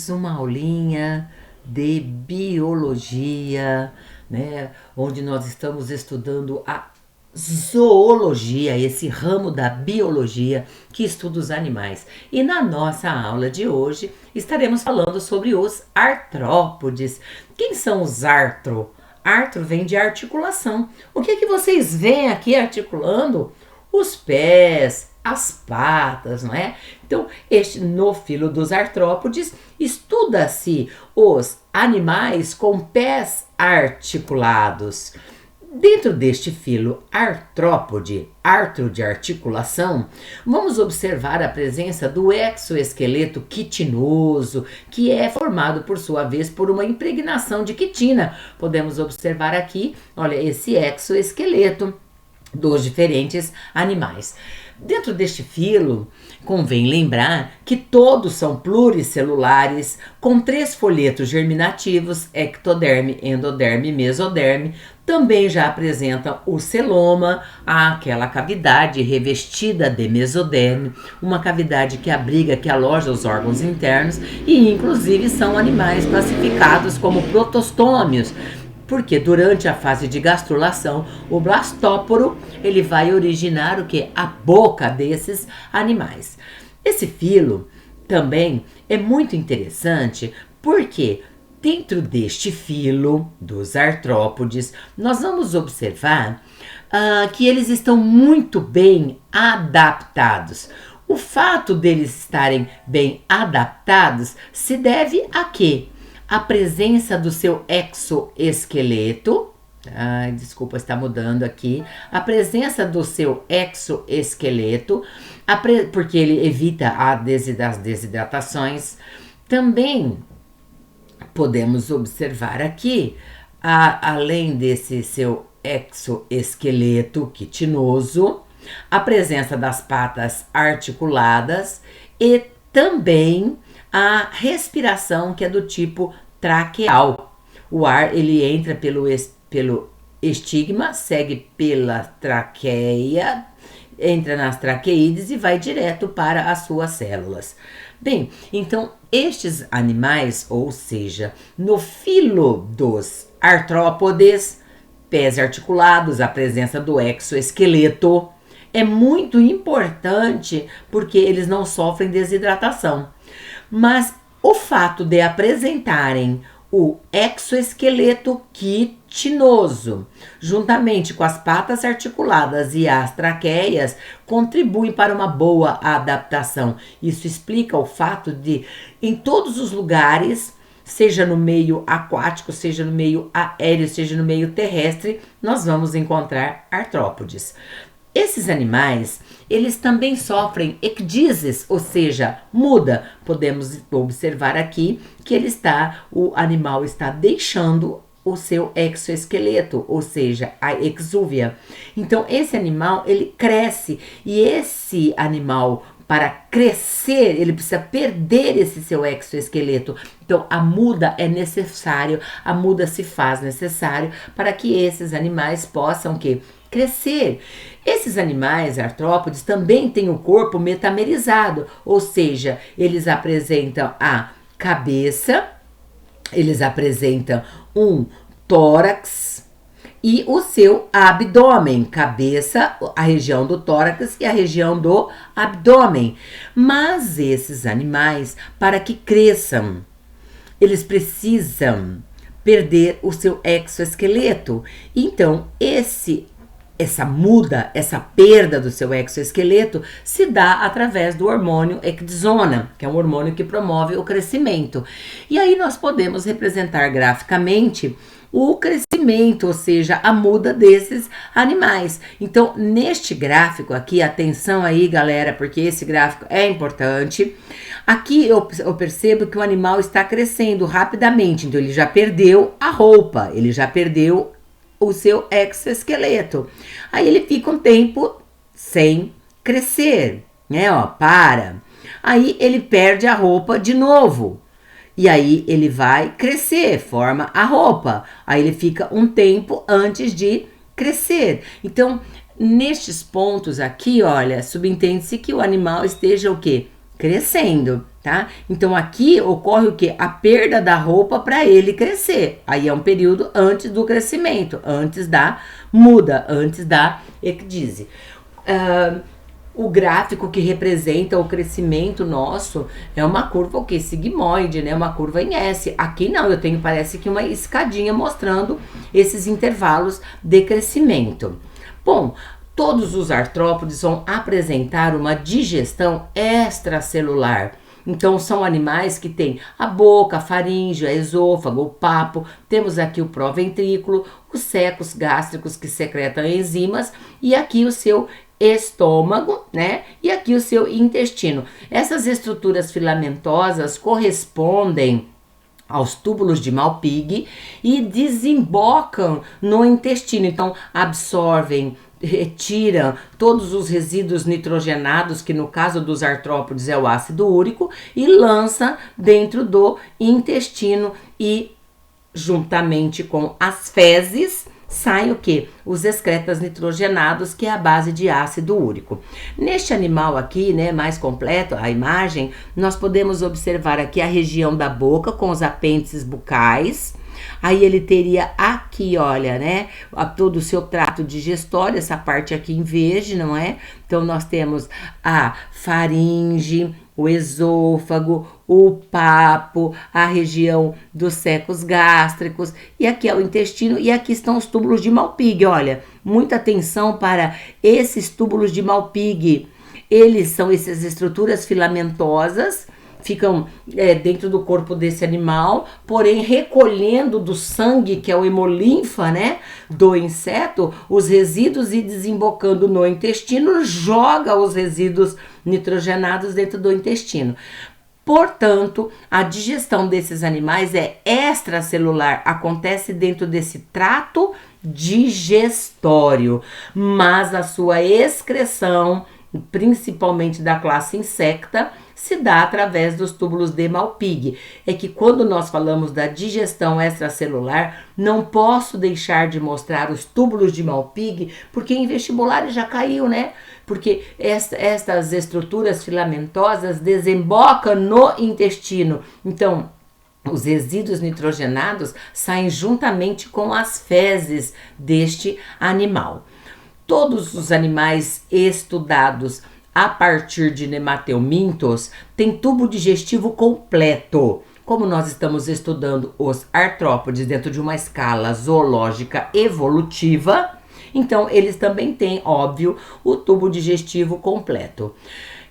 mais uma aulinha de biologia, né? Onde nós estamos estudando a zoologia, esse ramo da biologia que estuda os animais. E na nossa aula de hoje estaremos falando sobre os artrópodes. Quem são os artro? Artro vem de articulação. O que vocês veem aqui articulando? Os pés, as patas, não é? Então, no filo dos artrópodes, estuda-se os animais com pés articulados. Dentro deste filo artrópode, artro de articulação, vamos observar a presença do exoesqueleto quitinoso, que é formado por sua vez por uma impregnação de quitina. Podemos observar aqui, olha, esse exoesqueleto dos diferentes animais. Dentro deste filo, convém lembrar que todos são pluricelulares, com 3 folhetos germinativos, ectoderme, endoderme e mesoderme. Também já apresentam o celoma, aquela cavidade revestida de mesoderme, uma cavidade que abriga, que aloja os órgãos internos, e inclusive são animais classificados como protostômios, porque durante a fase de gastrulação, o blastóporo ele vai originar o que? A boca desses animais. Esse filo também é muito interessante porque dentro deste filo dos artrópodes, nós vamos observar que eles estão muito bem adaptados. O fato deles estarem bem adaptados se deve a quê? A presença do seu exoesqueleto, desculpa, está mudando aqui, a presença do seu exoesqueleto, porque ele evita as desidratações. Também podemos observar aqui, além desse seu exoesqueleto quitinoso, a presença das patas articuladas e também a respiração, que é do tipo traqueal. O ar ele entra pelo estigma, segue pela traqueia, entra nas traqueídes e vai direto para as suas células. Bem, então estes animais, ou seja, no filo dos artrópodes, pés articulados, a presença do exoesqueleto é muito importante porque eles não sofrem desidratação. Mas o fato de apresentarem o exoesqueleto quitinoso, juntamente com as patas articuladas e as traqueias, contribuem para uma boa adaptação. Isso explica o fato de, em todos os lugares, seja no meio aquático, seja no meio aéreo, seja no meio terrestre, nós vamos encontrar artrópodes. Esses animais, eles também sofrem ecdísis, ou seja, muda. Podemos observar aqui que o animal está deixando o seu exoesqueleto, ou seja, a exúvia. Então, esse animal, ele cresce, e esse animal, para crescer, ele precisa perder esse seu exoesqueleto. Então, a muda é necessário, a muda se faz necessário para que esses animais possam crescer. Esses animais artrópodes também têm o corpo metamerizado, ou seja, eles apresentam a cabeça, eles apresentam um tórax e o seu abdômen, cabeça, a região do tórax e a região do abdômen. Mas esses animais, para que cresçam, eles precisam perder o seu exoesqueleto. Então, essa perda do seu exoesqueleto se dá através do hormônio ecdisona, que é um hormônio que promove o crescimento. E aí nós podemos representar graficamente o crescimento, ou seja, a muda desses animais. Então, neste gráfico aqui, atenção aí, galera, porque esse gráfico é importante. Aqui eu percebo que o animal está crescendo rapidamente, então ele já perdeu a roupa, ele já perdeu o seu exoesqueleto. Aí ele fica um tempo sem crescer, né? Para. Aí ele perde a roupa de novo. E aí ele vai crescer, forma a roupa. Aí ele fica um tempo antes de crescer. Então, nestes pontos aqui, olha, subentende-se que o animal esteja o quê? Crescendo. tá? Então aqui ocorre o quê? A perda da roupa para ele crescer. Aí é um período antes do crescimento, antes da muda, antes da ecdise. O gráfico que representa o crescimento nosso é uma curva, o que? Sigmoide, né? Uma curva em S. Aqui não, eu tenho, parece que uma escadinha mostrando esses intervalos de crescimento. Bom, todos os artrópodes vão apresentar uma digestão extracelular. Então, são animais que têm a boca, a faringe, o esôfago, o papo. Temos aqui o proventrículo, os secos gástricos que secretam enzimas e aqui o seu estômago, né? E aqui o seu intestino. Essas estruturas filamentosas correspondem aos túbulos de Malpighi e desembocam no intestino. Então, absorvem, retiram todos os resíduos nitrogenados, que no caso dos artrópodes é o ácido úrico, e lança dentro do intestino e, juntamente com as fezes, saem o que? Os excretas nitrogenados, que é a base de ácido úrico. Neste animal aqui, né, mais completo, a imagem, nós podemos observar aqui a região da boca com os apêndices bucais. Aí ele teria aqui, olha, né, todo o seu trato digestório, essa parte aqui em verde, não é? Então nós temos a faringe, o esôfago, o papo, a região dos secos gástricos, e aqui é o intestino, e aqui estão os túbulos de Malpighi. Olha, muita atenção para esses túbulos de Malpighi. Eles são essas estruturas filamentosas, ficam dentro do corpo desse animal, porém recolhendo do sangue, que é o hemolinfa, né, do inseto, os resíduos e desembocando no intestino, joga os resíduos nitrogenados dentro do intestino. Portanto, a digestão desses animais é extracelular, acontece dentro desse trato digestório, mas a sua excreção, principalmente da classe insecta, se dá através dos túbulos de Malpighi. É que quando nós falamos da digestão extracelular, não posso deixar de mostrar os túbulos de Malpighi, porque em vestibular já caiu, né? Porque estas estruturas filamentosas desembocam no intestino. Então, os resíduos nitrogenados saem juntamente com as fezes deste animal. Todos os animais estudados a partir de nemateumintos têm tubo digestivo completo. Como nós estamos estudando os artrópodes dentro de uma escala zoológica evolutiva, então eles também têm, óbvio, o tubo digestivo completo.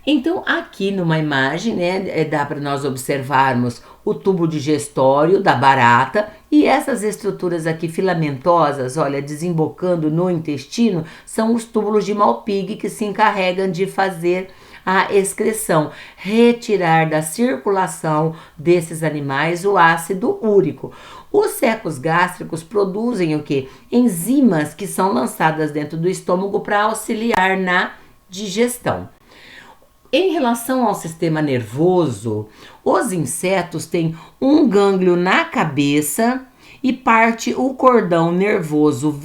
Então, aqui numa imagem, né, dá para nós observarmos o tubo digestório da barata e essas estruturas aqui filamentosas, olha, desembocando no intestino, são os túbulos de Malpighi que se encarregam de fazer a excreção, retirar da circulação desses animais o ácido úrico. Os secos gástricos produzem o quê? Enzimas que são lançadas dentro do estômago para auxiliar na digestão. Em relação ao sistema nervoso, os insetos têm um gânglio na cabeça e parte o cordão nervoso,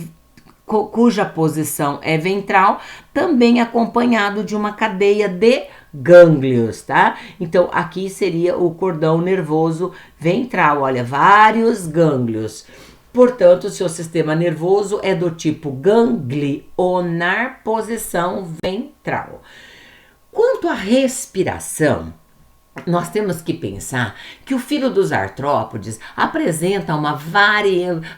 cuja posição é ventral, também acompanhado de uma cadeia de gânglios, tá? Então, aqui seria o cordão nervoso ventral, olha, vários gânglios. Portanto, o seu sistema nervoso é do tipo ganglionar, posição ventral. Quanto à respiração, nós temos que pensar que o filo dos artrópodes apresenta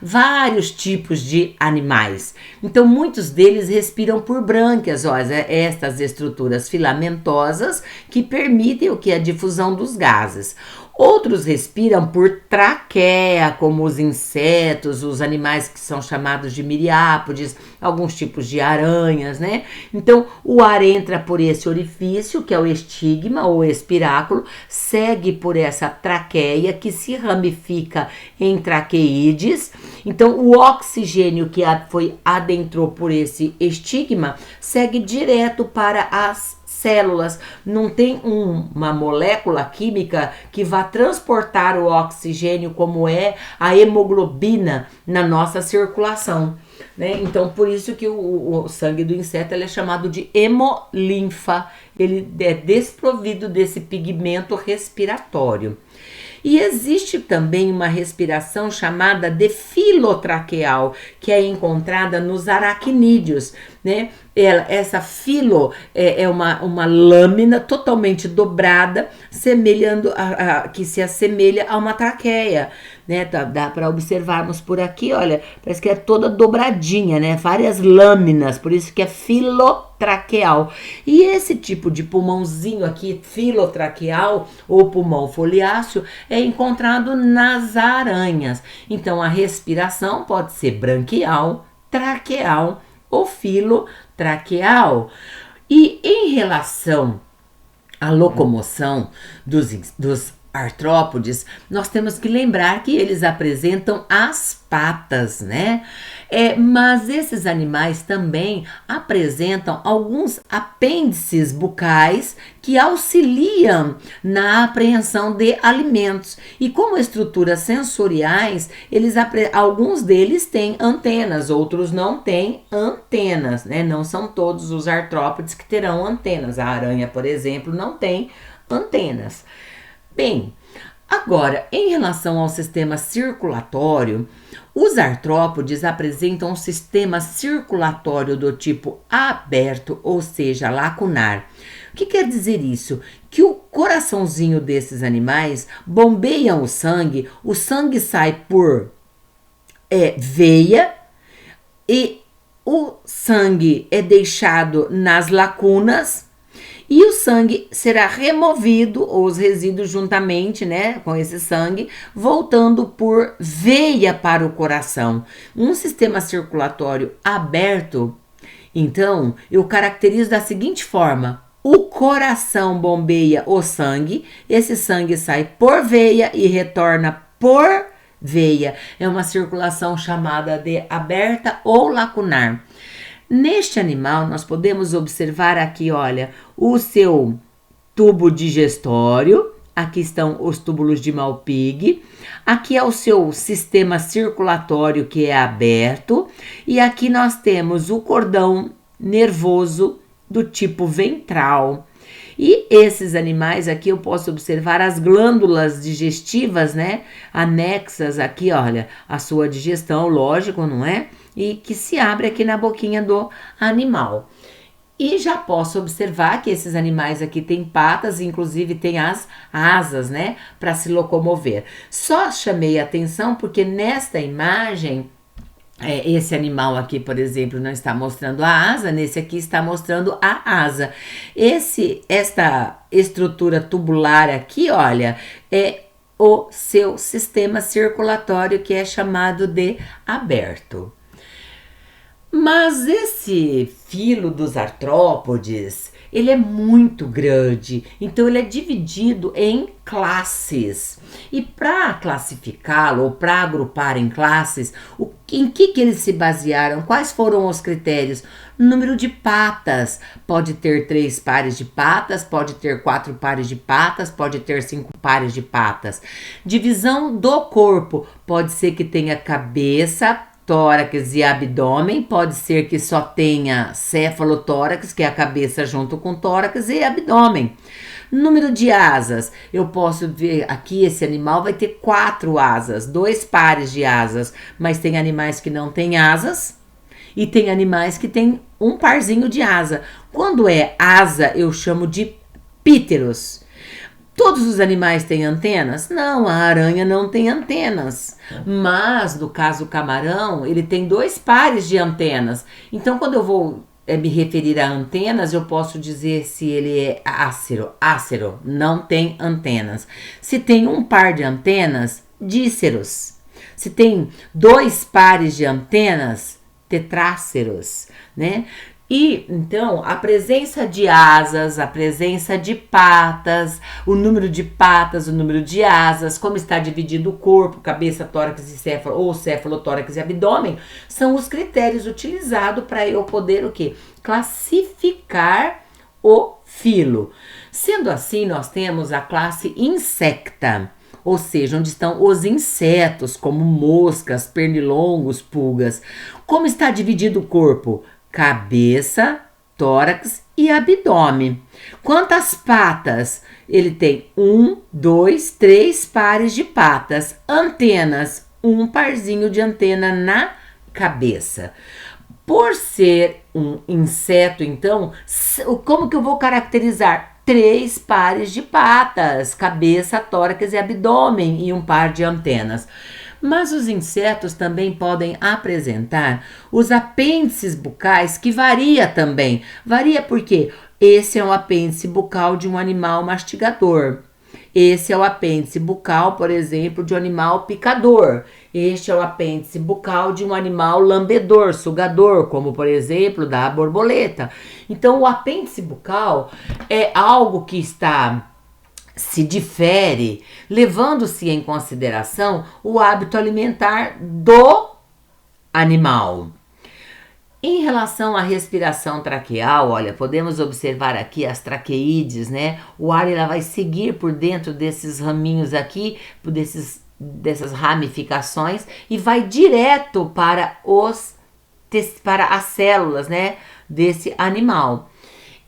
vários tipos de animais. Então, muitos deles respiram por brânquias, ó, estas estruturas filamentosas que permitem o que? A difusão dos gases. Outros respiram por traqueia, como os insetos, os animais que são chamados de miriápodes, alguns tipos de aranhas, né? Então, o ar entra por esse orifício, que é o estigma ou espiráculo, segue por essa traqueia, que se ramifica em traqueídes. Então, o oxigênio que adentrou por esse estigma segue direto para as células. Não tem uma molécula química que vá transportar o oxigênio como é a hemoglobina na nossa circulação. né? Então, por isso que o sangue do inseto ele é chamado de hemolinfa. Ele é desprovido desse pigmento respiratório. E existe também uma respiração chamada de filotraqueal, que é encontrada nos aracnídeos, né? Essa filo é uma lâmina totalmente dobrada, que se assemelha a uma traqueia, né? Dá para observarmos por aqui, olha, parece que é toda dobradinha, né? Várias lâminas, por isso que é filotraqueal. E esse tipo de pulmãozinho aqui, filotraqueal ou pulmão foliáceo, é encontrado nas aranhas. Então a respiração pode ser branquial, traqueal ou filotraqueal. E em relação à locomoção dos artrópodes, nós temos que lembrar que eles apresentam as patas, né? Mas esses animais também apresentam alguns apêndices bucais que auxiliam na apreensão de alimentos. E como estruturas sensoriais, alguns deles têm antenas, outros não têm antenas, né? Não são todos os artrópodes que terão antenas. A aranha, por exemplo, não tem antenas. Bem, agora, em relação ao sistema circulatório, os artrópodes apresentam um sistema circulatório do tipo aberto, ou seja, lacunar. O que quer dizer isso? Que o coraçãozinho desses animais bombeia o sangue sai por veia e o sangue é deixado nas lacunas. E o sangue será removido, ou os resíduos juntamente, né, com esse sangue, voltando por veia para o coração. Um sistema circulatório aberto, então, eu caracterizo da seguinte forma: o coração bombeia o sangue, esse sangue sai por veia e retorna por veia. É uma circulação chamada de aberta ou lacunar. Neste animal, nós podemos observar aqui, olha, o seu tubo digestório, aqui estão os túbulos de Malpighi, aqui é o seu sistema circulatório que é aberto, e aqui nós temos o cordão nervoso do tipo ventral. E esses animais aqui eu posso observar as glândulas digestivas, né, anexas aqui, olha, a sua digestão, lógico, não é? E que se abre aqui na boquinha do animal. E já posso observar que esses animais aqui têm patas, inclusive têm as asas, né, para se locomover. Só chamei a atenção porque nesta imagem, esse animal aqui, por exemplo, não está mostrando a asa, nesse aqui está mostrando a asa. Esta estrutura tubular aqui, olha, é o seu sistema circulatório que é chamado de aberto. Mas esse filo dos artrópodes, ele é muito grande, então ele é dividido em classes. E para classificá-lo, ou para agrupar em classes, em que eles se basearam? Quais foram os critérios? Número de patas, pode ter 3 pares de patas, pode ter 4 pares de patas, pode ter 5 pares de patas. Divisão do corpo, pode ser que tenha cabeça, tórax e abdômen, pode ser que só tenha céfalo-tórax, que é a cabeça junto com tórax e abdômen. Número de asas, eu posso ver aqui, esse animal vai ter 4 asas, 2 pares de asas, mas tem animais que não têm asas e tem animais que têm um parzinho de asa. Quando é asa, eu chamo de píteros. Todos os animais têm antenas? Não, a aranha não tem antenas. Mas, no caso do camarão, ele tem 2 pares de antenas. Então, quando eu vou me referir a antenas, eu posso dizer se ele é ácero. Ácero, não tem antenas. Se tem um par de antenas, díceros. Se tem 2 pares de antenas, tetráceros, né? E, então, a presença de asas, a presença de patas, o número de patas, o número de asas, como está dividido o corpo, cabeça, tórax e céfalo, ou céfalo, tórax e abdômen, são os critérios utilizados para eu poder o quê? Classificar o filo. Sendo assim, nós temos a classe insecta. ou seja, onde estão os insetos, como moscas, pernilongos, pulgas. Como está dividido o corpo? Cabeça, tórax e abdômen. Quantas patas? Ele tem 1, 2, 3 pares de patas. Antenas, um parzinho de antena na cabeça. Por ser um inseto, então, como que eu vou caracterizar? 3 pares de patas, cabeça, tórax e abdômen e um par de antenas. Mas os insetos também podem apresentar os apêndices bucais, que varia também. Varia porque esse é um apêndice bucal de um animal mastigador. Esse é o apêndice bucal, por exemplo, de um animal picador. Este é o apêndice bucal de um animal lambedor, sugador, como por exemplo da borboleta. Então, o apêndice bucal é algo que se difere, levando-se em consideração o hábito alimentar do animal. Em relação à respiração traqueal, olha, podemos observar aqui as traqueídes, né? O ar ela vai seguir por dentro desses raminhos aqui, dessas ramificações e vai direto para as células, né, desse animal.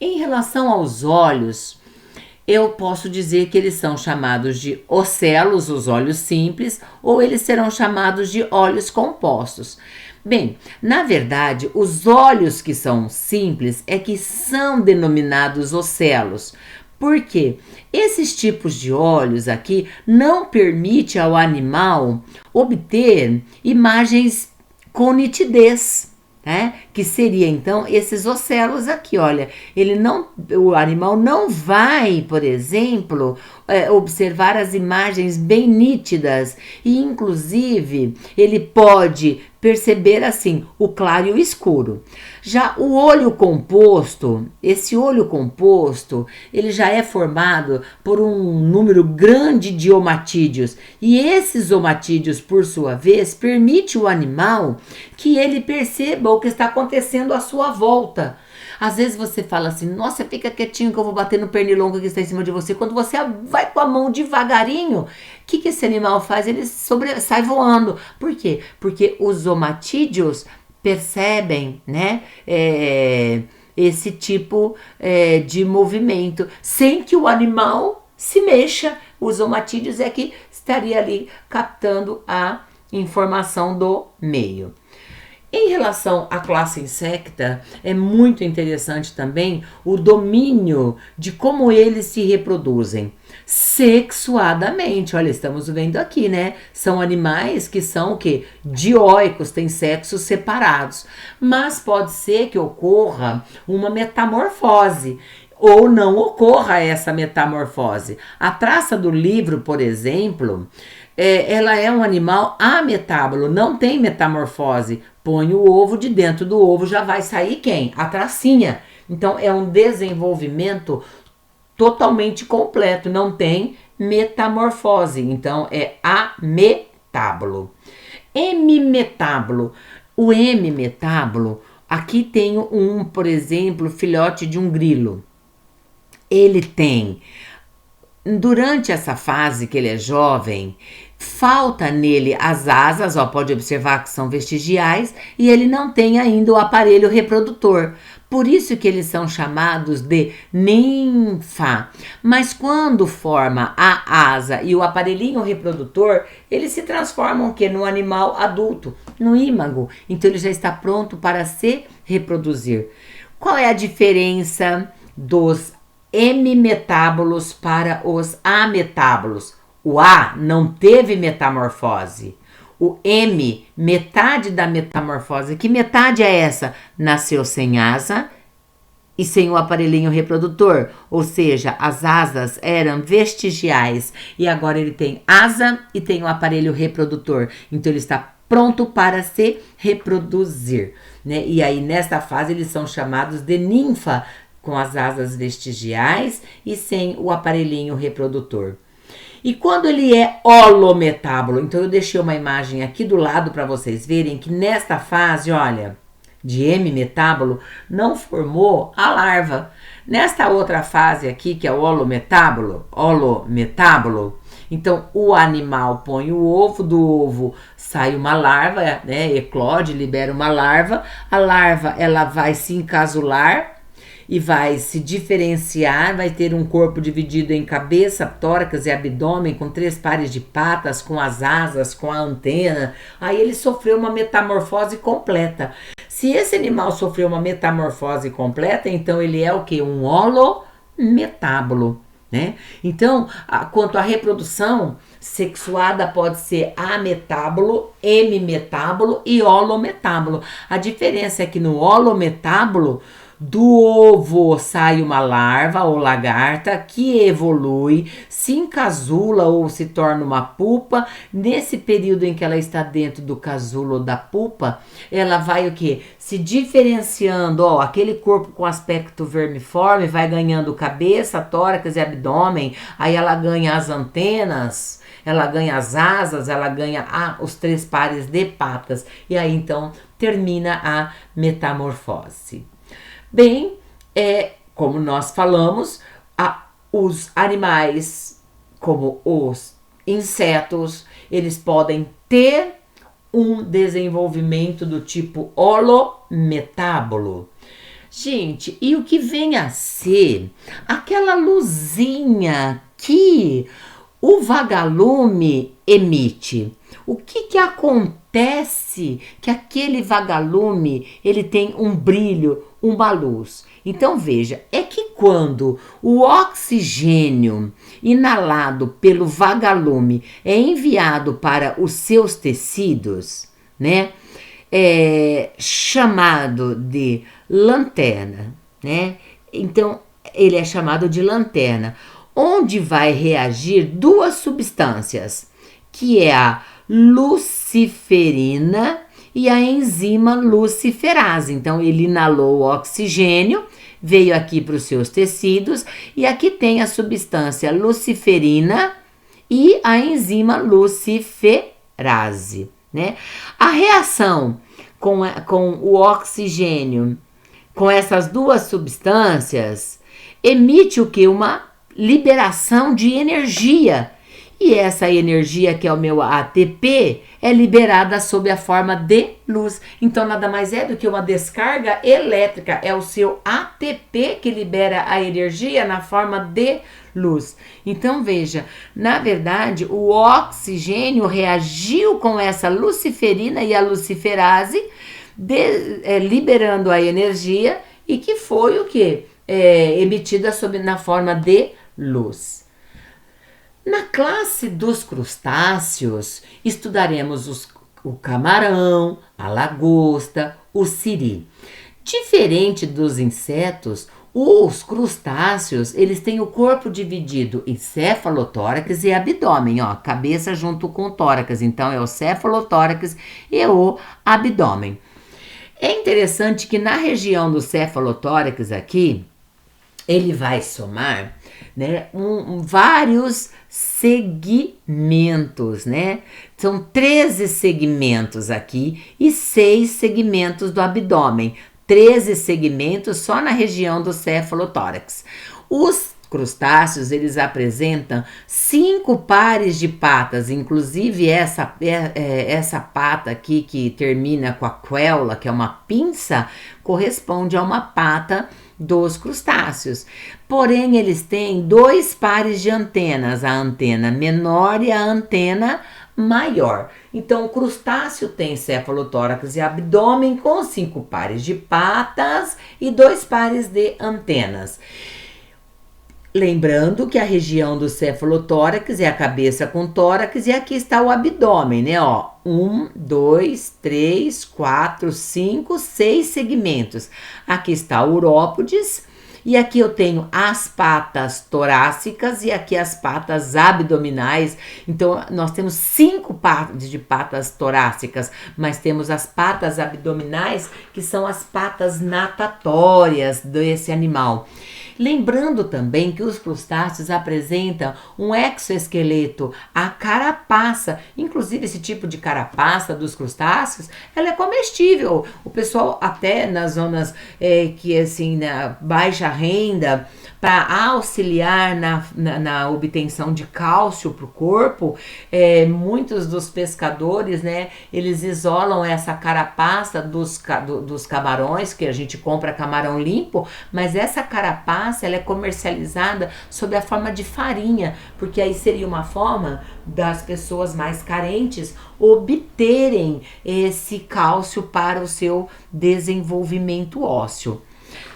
Em relação aos olhos, eu posso dizer que eles são chamados de ocelos, os olhos simples, ou eles serão chamados de olhos compostos. Bem, na verdade, os olhos que são simples é que são denominados ocelos. Por quê? Esses tipos de olhos aqui não permitem ao animal obter imagens com nitidez, né? Que seria então esses ocelos aqui, olha, o animal não vai, por exemplo, observar as imagens bem nítidas e inclusive ele pode perceber assim o claro e o escuro. Já o olho composto, esse olho composto, ele já é formado por um número grande de omatídeos e esses omatídeos, por sua vez, permite ao animal que ele perceba o que está acontecendo à sua volta. Às vezes você fala assim, nossa, fica quietinho que eu vou bater no pernilongo que está em cima de você. Quando você vai com a mão devagarinho, o que esse animal faz? Ele sai voando. Por quê? Porque os omatídeos percebem, né, esse tipo de movimento, sem que o animal se mexa. Os omatídeos é que estaria ali captando a informação do meio. Em relação à classe insecta, é muito interessante também o domínio de como eles se reproduzem sexuadamente. Olha, estamos vendo aqui, né? São animais que são o quê? Dioicos, têm sexos separados. Mas pode ser que ocorra uma metamorfose ou não ocorra essa metamorfose. A traça do livro, por exemplo, ela é um animal ametábulo, não tem metamorfose. Põe o ovo, de dentro do ovo já vai sair quem? A tracinha. Então é um desenvolvimento totalmente completo, não tem metamorfose. Então é ametábulo. Hemimetábulo. O hemimetábulo, aqui tem por exemplo, filhote de um grilo. Ele tem, durante essa fase que ele é jovem, falta nele as asas, pode observar que são vestigiais, e ele não tem ainda o aparelho reprodutor. Por isso que eles são chamados de ninfa. Mas quando forma a asa e o aparelhinho reprodutor, eles se transformam no animal adulto, no ímago. Então ele já está pronto para se reproduzir. Qual é a diferença dos hemimetábulos para os ametábulos? O A não teve metamorfose. O M, metade da metamorfose. Que metade é essa? Nasceu sem asa e sem o aparelhinho reprodutor. Ou seja, as asas eram vestigiais e agora ele tem asa e tem o aparelho reprodutor. Então ele está pronto para se reproduzir, né? E aí nessa fase eles são chamados de ninfa, com as asas vestigiais e sem o aparelhinho reprodutor. E quando ele é holometábulo, então eu deixei uma imagem aqui do lado para vocês verem que nesta fase, olha, de hemimetábulo, não formou a larva. Nesta outra fase aqui, que é o holometábulo, Então, o animal põe o ovo, do ovo sai uma larva, né, eclode, libera uma larva. A larva, ela vai se encasular e vai se diferenciar, vai ter um corpo dividido em cabeça, tórax e abdômen, com 3 pares de patas, com as asas, com a antena. Aí ele sofreu uma metamorfose completa. Se esse animal sofreu uma metamorfose completa, então ele é o que? Um holometábulo. Né? Então, quanto à reprodução sexuada, pode ser ametábulo, hemimetábulo e holometábulo. A diferença é que no holometábulo, do ovo sai uma larva ou lagarta que evolui, se encasula ou se torna uma pupa. Nesse período em que ela está dentro do casulo da pupa, ela vai o quê? Se diferenciando, ó, aquele corpo com aspecto vermiforme vai ganhando cabeça, tórax e abdômen, aí ela ganha as antenas, ela ganha as asas, ela ganha os 3 pares de patas, e aí então termina a metamorfose. Bem, como nós falamos, os animais, como os insetos, eles podem ter um desenvolvimento do tipo holometábulo. Gente, e o que vem a ser aquela luzinha que o vagalume emite? O que acontece que aquele vagalume ele tem um brilho, uma luz? Então veja, é que quando o oxigênio inalado pelo vagalume é enviado para os seus tecidos, né, é chamado de lanterna, né? Então ele é chamado de lanterna, onde vai reagir 2 substâncias, que é a luciferina e a enzima luciferase. Então ele inalou o oxigênio, veio aqui para os seus tecidos, e aqui tem a substância luciferina e a enzima luciferase, né? A reação com o oxigênio, com essas 2 substâncias, emite o que? Uma liberação de energia. E essa energia, que é o meu ATP, é liberada sob a forma de luz. Então, nada mais é do que uma descarga elétrica. É o seu ATP que libera a energia na forma de luz. Então, veja, na verdade, o oxigênio reagiu com essa luciferina e a luciferase, liberando a energia, e que foi o que? Emitida na forma de luz. Na classe dos crustáceos, estudaremos o camarão, a lagosta, o siri. Diferente dos insetos, os crustáceos, eles têm o corpo dividido em cefalotórax e abdômen, ó, cabeça junto com o tórax. Então, é o cefalotórax e o abdômen. É interessante que na região do cefalotórax aqui, ele vai somar, né, vários segmentos, né? São 13 segmentos aqui e 6 segmentos do abdômen. 13 segmentos só na região do cefalotórax. Os crustáceos, eles apresentam 5 pares de patas, inclusive essa pata aqui que termina com a queula, que é uma pinça, corresponde a uma pata dos crustáceos. Porém, eles têm 2 pares de antenas, a antena menor e a antena maior. Então, o crustáceo tem cefalotórax e abdômen com 5 pares de patas e 2 pares de antenas. Lembrando que a região do cefalotórax é a cabeça com tórax e aqui está o abdômen, né? Ó, 1, 2, 3, 4, 5, 6 segmentos. Aqui está o urópodes e aqui eu tenho as patas torácicas e aqui as patas abdominais. Então, nós temos 5 pares de patas torácicas, mas temos as patas abdominais, que são as patas natatórias desse animal. Lembrando também que os crustáceos apresentam um exoesqueleto, a carapaça. Inclusive, esse tipo de carapaça dos crustáceos, ela é comestível. O pessoal, até nas zonas que assim, na baixa renda, para auxiliar na obtenção de cálcio para o corpo. Muitos dos pescadores, né, eles isolam essa carapaça dos camarões, que a gente compra camarão limpo, mas essa carapaça ela é comercializada sob a forma de farinha, porque aí seria uma forma das pessoas mais carentes obterem esse cálcio para o seu desenvolvimento ósseo.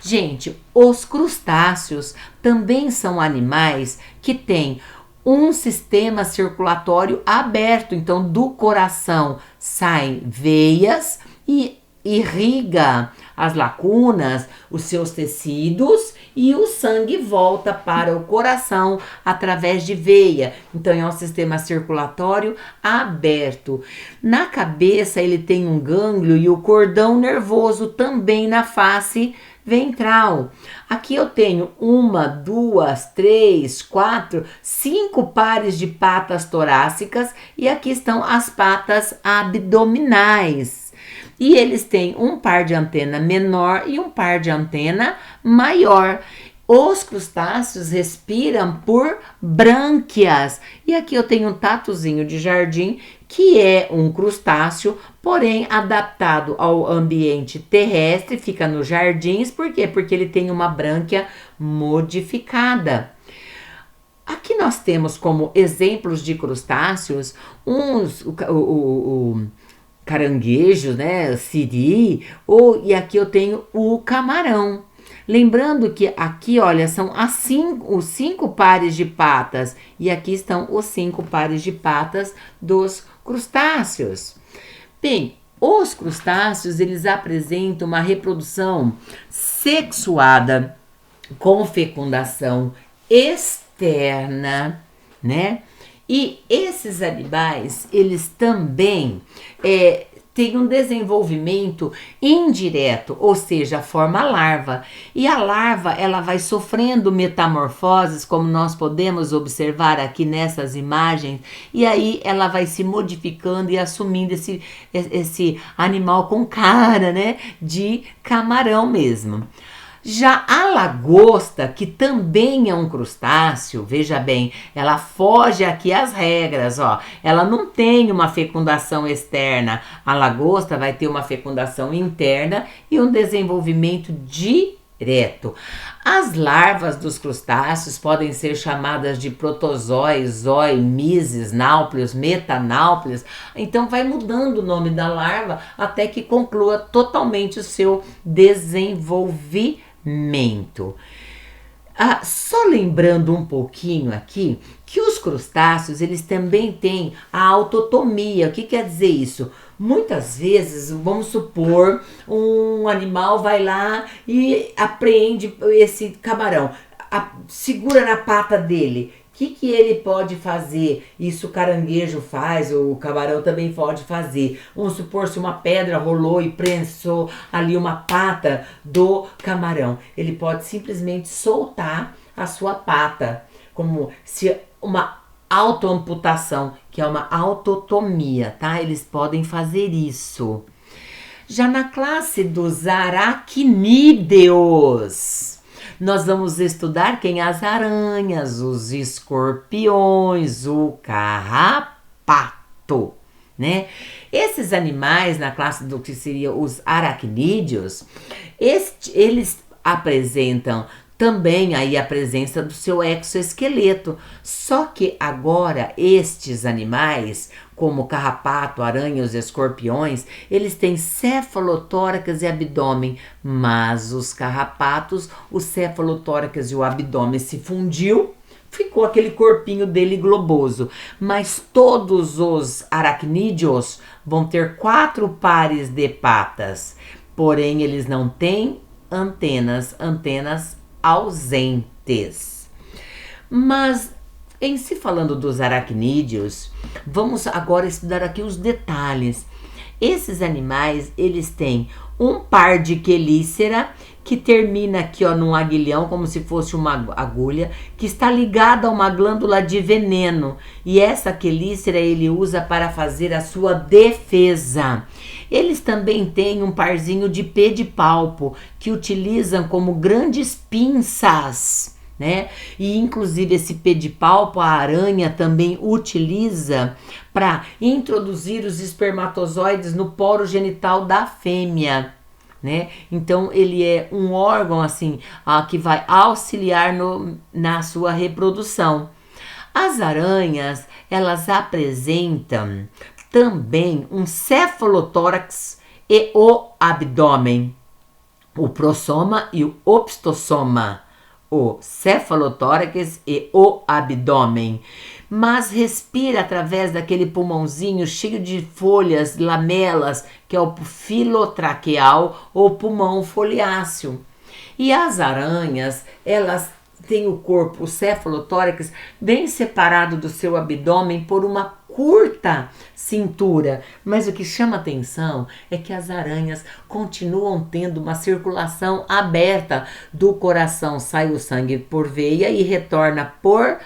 Gente, os crustáceos também são animais que têm um sistema circulatório aberto, então do coração saem veias e irriga as lacunas, os seus tecidos, e o sangue volta para o coração através de veia. Então é um sistema circulatório aberto. Na cabeça ele tem um gânglio e o cordão nervoso também na face ventral. Aqui eu tenho 1, 2, 3, 4, 5 pares de patas torácicas e aqui estão as patas abdominais. E eles têm um par de antena menor e um par de antena maior. Os crustáceos respiram por brânquias. E aqui eu tenho um tatuzinho de jardim, que é um crustáceo, porém adaptado ao ambiente terrestre, fica nos jardins. Por quê? Porque ele tem uma brânquia modificada. Aqui nós temos como exemplos de crustáceos o caranguejo, né, siri, e aqui eu tenho o camarão. Lembrando que aqui, olha, são os 5 pares de patas e aqui estão os 5 pares de patas dos crustáceos. Bem, os crustáceos, eles apresentam uma reprodução sexuada com fecundação externa, né? E esses animais, eles também têm um desenvolvimento indireto, ou seja, forma larva. E a larva, ela vai sofrendo metamorfoses, como nós podemos observar aqui nessas imagens, e aí ela vai se modificando e assumindo esse animal com cara, né, de camarão mesmo. Já a lagosta, que também é um crustáceo, veja bem, ela foge aqui às regras, ó. Ela não tem uma fecundação externa. A lagosta vai ter uma fecundação interna e um desenvolvimento direto. As larvas dos crustáceos podem ser chamadas de protozois, zooi, mises, náuplios, metanáuplios. Então vai mudando o nome da larva até que conclua totalmente o seu desenvolvimento. Só lembrando um pouquinho aqui que os crustáceos, eles também têm a autotomia. O que quer dizer isso? Muitas vezes, vamos supor, um animal vai lá e apreende esse camarão, segura na pata dele. O que ele pode fazer? Isso o caranguejo faz, o camarão também pode fazer. Vamos supor, se uma pedra rolou e prensou ali uma pata do camarão, ele pode simplesmente soltar a sua pata, como se uma autoamputação, que é uma autotomia, tá? Eles podem fazer isso. Já na classe dos aracnídeos, nós vamos estudar quem? As aranhas, os escorpiões, o carrapato, né? Esses animais, na classe do que seria os aracnídeos, eles apresentam também aí a presença do seu exoesqueleto. Só que agora estes animais, como carrapato, aranha, os escorpiões, eles têm cefalotórax e abdômen, mas os carrapatos, o cefalotórax e o abdômen se fundiu, ficou aquele corpinho dele globoso. Mas todos os aracnídeos vão ter 4 pares de patas, porém eles não têm antenas ausentes. Mas em se falando dos aracnídeos, vamos agora estudar aqui os detalhes. Esses animais, eles têm um par de quelícera que termina aqui, ó, num aguilhão, como se fosse uma agulha, que está ligada a uma glândula de veneno. E essa quelícera ele usa para fazer a sua defesa. Eles também têm um parzinho de pedipalpo, que utilizam como grandes pinças, né? E inclusive esse pedipalpo a aranha também utiliza para introduzir os espermatozoides no poro genital da fêmea, né? Então ele é um órgão assim que vai auxiliar na sua reprodução. As aranhas, elas apresentam também um cefalotórax e o abdômen, o prossoma e o opistosoma, o cefalotórax e o abdômen, mas respira através daquele pulmãozinho cheio de folhas, lamelas, que é o filotraqueal ou pulmão foliáceo. E as aranhas, elas têm o corpo, o cefalotórax, bem separado do seu abdômen por uma curta cintura, mas o que chama atenção é que as aranhas continuam tendo uma circulação aberta do coração, sai o sangue por veia e retorna por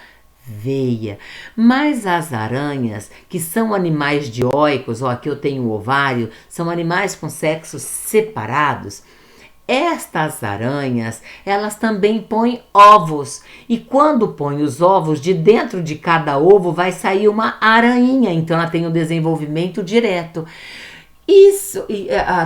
veia. Mas as aranhas, que são animais dioicos, aqui eu tenho o ovário, são animais com sexos separados. Estas aranhas, elas também põem ovos, e quando põe os ovos, de dentro de cada ovo vai sair uma aranhinha, então ela tem um desenvolvimento direto. Isso,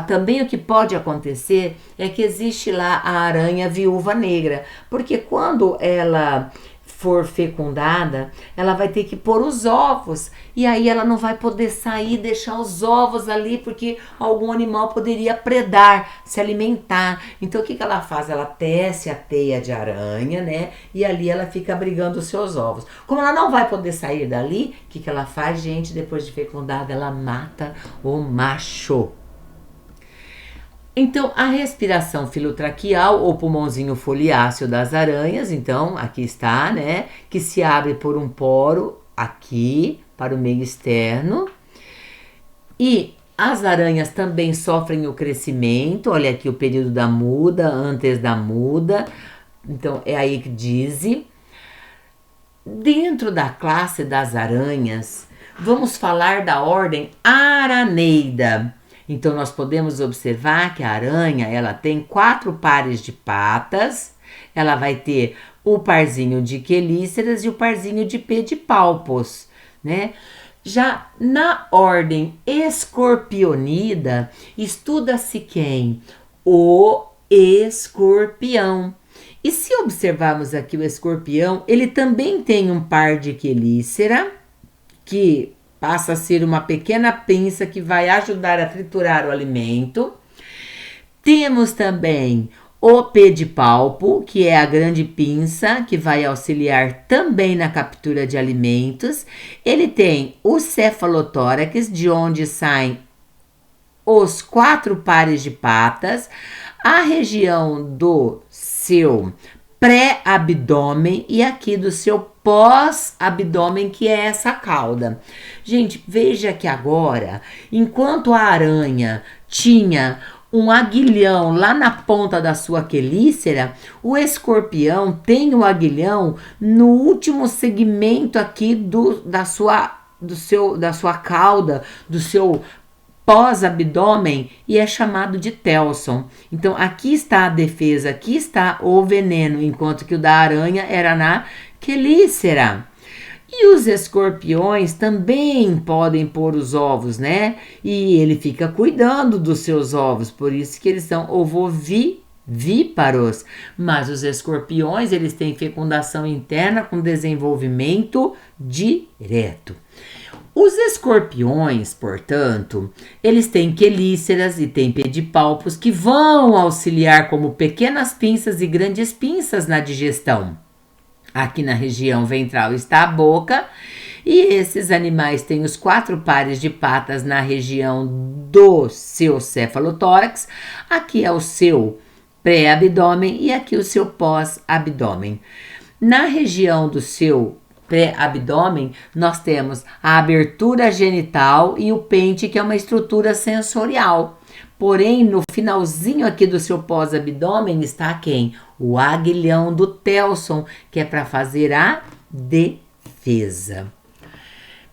também o que pode acontecer é que existe lá a aranha viúva negra, porque quando ela for fecundada, ela vai ter que pôr os ovos, e aí ela não vai poder sair e deixar os ovos ali, porque algum animal poderia predar, se alimentar. Então o que ela faz? Ela tece a teia de aranha, né? E ali ela fica abrigando os seus ovos. Como ela não vai poder sair dali, o que ela faz, gente? Depois de fecundada, ela mata o macho. Então, a respiração filotraqueal ou pulmãozinho foliáceo das aranhas, então, aqui está, né? Que se abre por um poro aqui, para o meio externo. E as aranhas também sofrem o crescimento, olha aqui o período da muda, antes da muda. Então, é aí que diz. Dentro da classe das aranhas, vamos falar da ordem Araneida. Então, nós podemos observar que a aranha, ela tem 4 pares de patas, ela vai ter o parzinho de quelíceras e o parzinho de pedipalpos, né? Já na ordem Escorpionida, estuda-se quem? O escorpião. E se observarmos aqui o escorpião, ele também tem um par de quelícera, que passa a ser uma pequena pinça que vai ajudar a triturar o alimento. Temos também o pedipalpo, que é a grande pinça, que vai auxiliar também na captura de alimentos. Ele tem o cefalotórax, de onde saem os 4 pares de patas, a região do seu pré-abdômen e aqui do seu pós-abdômen, que é essa cauda. Gente, veja que agora, enquanto a aranha tinha um aguilhão lá na ponta da sua quelícera, o escorpião tem o aguilhão no último segmento aqui da sua cauda, do seu pós-abdômen, e é chamado de telson. Então aqui está a defesa, aqui está o veneno, enquanto que o da aranha era na quelícera. E os escorpiões também podem pôr os ovos, né? E ele fica cuidando dos seus ovos, por isso que eles são ovovivíparos. Mas os escorpiões, eles têm fecundação interna com desenvolvimento direto. Os escorpiões, portanto, eles têm quelíceras e têm pedipalpos que vão auxiliar como pequenas pinças e grandes pinças na digestão. Aqui na região ventral está a boca, e esses animais têm os 4 pares de patas na região do seu cefalotórax. Aqui é o seu pré-abdômen e aqui o seu pós-abdômen. Na região do seu pré-abdômen, nós temos a abertura genital e o pente, que é uma estrutura sensorial. Porém, no finalzinho aqui do seu pós-abdômen está quem? O aguilhão do telson, que é para fazer a defesa.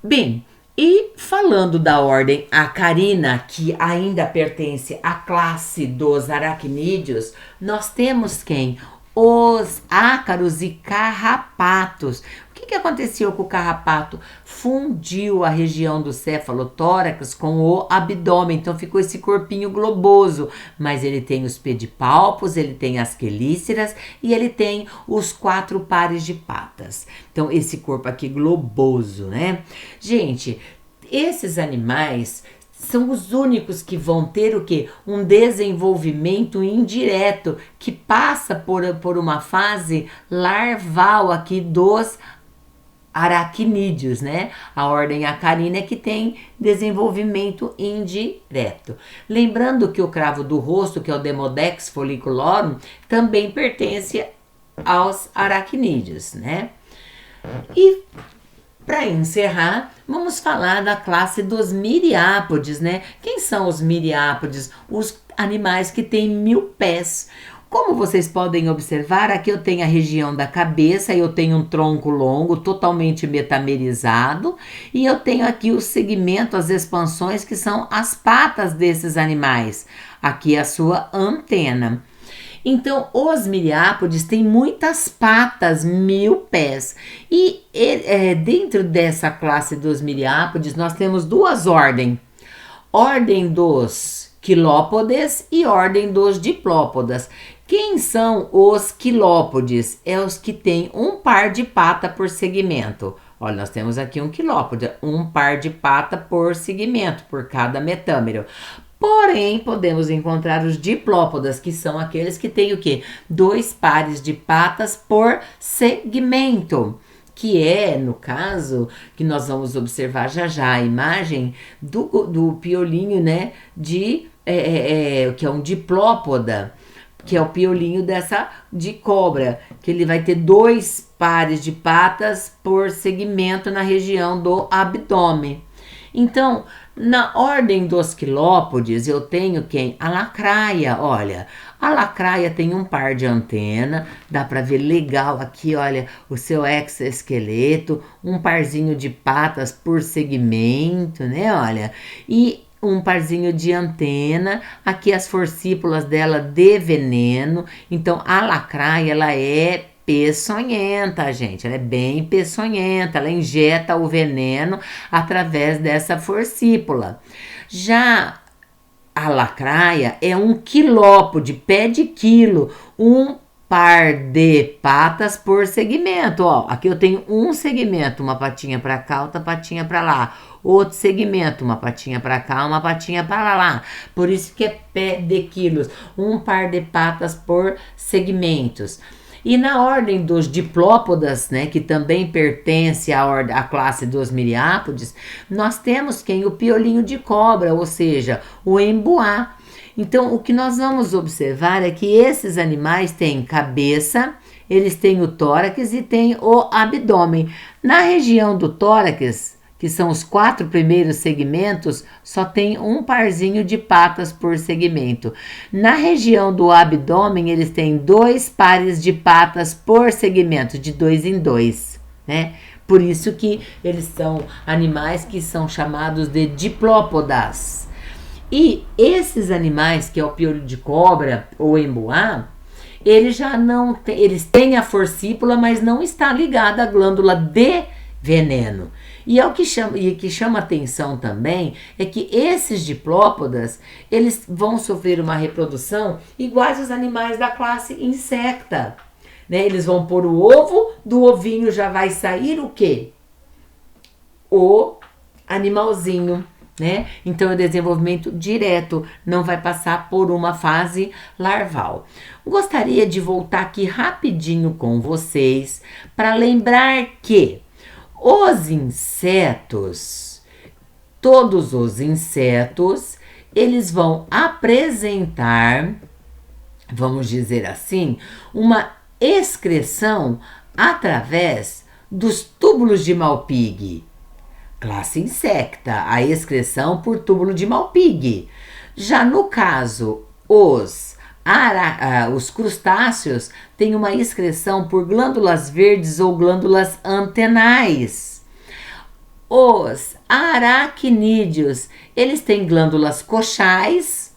Bem, e falando da ordem Acarina, que ainda pertence à classe dos aracnídeos, nós temos quem? os ácaros e carrapatos. O que aconteceu com o carrapato? Fundiu a região do cefalotórax com o abdômen, então ficou esse corpinho globoso, mas ele tem os pedipalpos, ele tem as quelíceras e ele tem os 4 pares de patas. Então esse corpo aqui globoso, né? Gente, esses animais são os únicos que vão ter o quê? Um desenvolvimento indireto, que passa por uma fase larval aqui dos aracnídeos, né? A ordem acarina é que tem desenvolvimento indireto. Lembrando que o cravo do rosto, que é o Demodex folliculorum, também pertence aos aracnídeos, né? E para encerrar, vamos falar da classe dos miriápodes, né? Quem são os miriápodes? Os animais que têm 1000 pés. Como vocês podem observar, aqui eu tenho a região da cabeça, eu tenho um tronco longo, totalmente metamerizado, e eu tenho aqui o segmento, as expansões, que são as patas desses animais. Aqui a sua antena. Então, os miriápodes têm muitas patas, 1000 pés. E dentro dessa classe dos miriápodes, nós temos 2 ordens. Ordem dos quilópodes e ordem dos diplópodas. Quem são os quilópodes? É os que têm um par de pata por segmento. Olha, nós temos aqui um quilópode, um par de pata por segmento, por cada metâmero. Porém, podemos encontrar os diplópodas, que são aqueles que têm o quê? 2 pares de patas por segmento. Que é, no caso, que nós vamos observar já a imagem do piolinho, né? Que é um diplópoda, que é o piolinho de cobra, que ele vai ter 2 pares de patas por segmento na região do abdômen. Então, na ordem dos quilópodes, eu tenho quem? A lacraia, olha. A lacraia tem um par de antena, dá para ver legal aqui, olha, o seu exoesqueleto, um parzinho de patas por segmento, né, olha. E um parzinho de antena, aqui as forcípulas dela de veneno. Então, a lacraia, ela é peçonhenta, gente, ela é bem peçonhenta, ela injeta o veneno através dessa forcípula. Já a lacraia é um quilópode, pé de quilo, um par de patas por segmento, ó, aqui eu tenho um segmento, uma patinha para cá, outra patinha para lá, outro segmento, uma patinha para cá, uma patinha para lá, por isso que é pé de quilos, um par de patas por segmentos. E na ordem dos diplópodas, né, que também pertence à classe dos miriápodes, nós temos quem? O piolinho de cobra, ou seja, o emboá. Então, o que nós vamos observar é que esses animais têm cabeça, eles têm o tórax e têm o abdômen. Na região do tórax, que são os 4 primeiros segmentos, só tem um parzinho de patas por segmento. Na região do abdômen, eles têm 2 pares de patas por segmento, de 2 em 2, né? Por isso que eles são animais que são chamados de diplópodas. E esses animais, que é o piolho de cobra ou emboá, eles já não tem, eles têm a forcípula, mas não está ligada à glândula de veneno. E é o que chama atenção também é que esses diplópodas, eles vão sofrer uma reprodução iguais aos animais da classe insecta, né? Eles vão pôr o ovo, do ovinho já vai sair o quê? O animalzinho, né? Então é desenvolvimento direto, não vai passar por uma fase larval. Gostaria de voltar aqui rapidinho com vocês para lembrar que os insetos, todos os insetos, eles vão apresentar, vamos dizer assim, uma excreção através dos túbulos de Malpighi. Classe insecta, a excreção por túbulo de Malpighi. Já no caso, os crustáceos têm uma excreção por glândulas verdes ou glândulas antenais. Os aracnídeos, eles têm glândulas coxais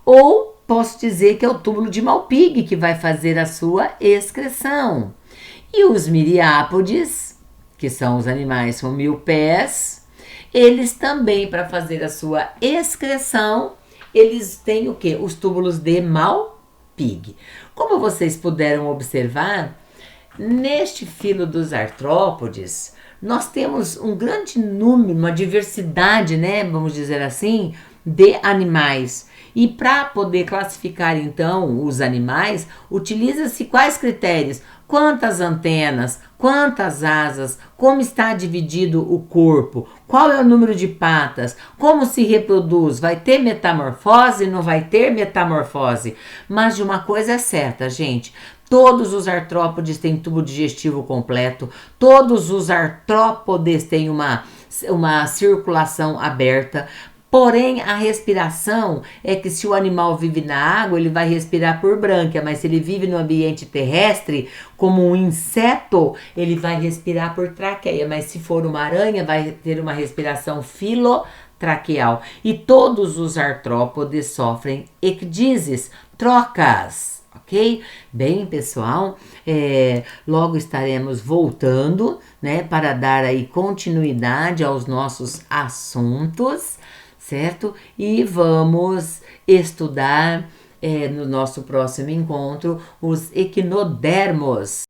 ou posso dizer que é o túbulo de Malpighi que vai fazer a sua excreção. E os miriápodes, que são os animais com 1000 pés, eles também, para fazer a sua excreção, eles têm o quê? Os túbulos de Malpighi. Como vocês puderam observar, neste filo dos artrópodes, nós temos um grande número, uma diversidade, né, vamos dizer assim, de animais. E para poder classificar então os animais, utiliza-se quais critérios? Quantas antenas, quantas asas, como está dividido o corpo, qual é o número de patas, como se reproduz, vai ter metamorfose, não vai ter metamorfose. Mas de uma coisa é certa, gente, todos os artrópodes têm tubo digestivo completo, todos os artrópodes têm uma circulação aberta. Porém, a respiração é que se o animal vive na água, ele vai respirar por brânquia, mas se ele vive no ambiente terrestre, como um inseto, ele vai respirar por traqueia, mas se for uma aranha, vai ter uma respiração filotraqueal. E todos os artrópodes sofrem ecdises, trocas. Ok? Bem, pessoal, logo estaremos voltando, né, para dar aí continuidade aos nossos assuntos, certo? E vamos estudar no nosso próximo encontro os equinodermos.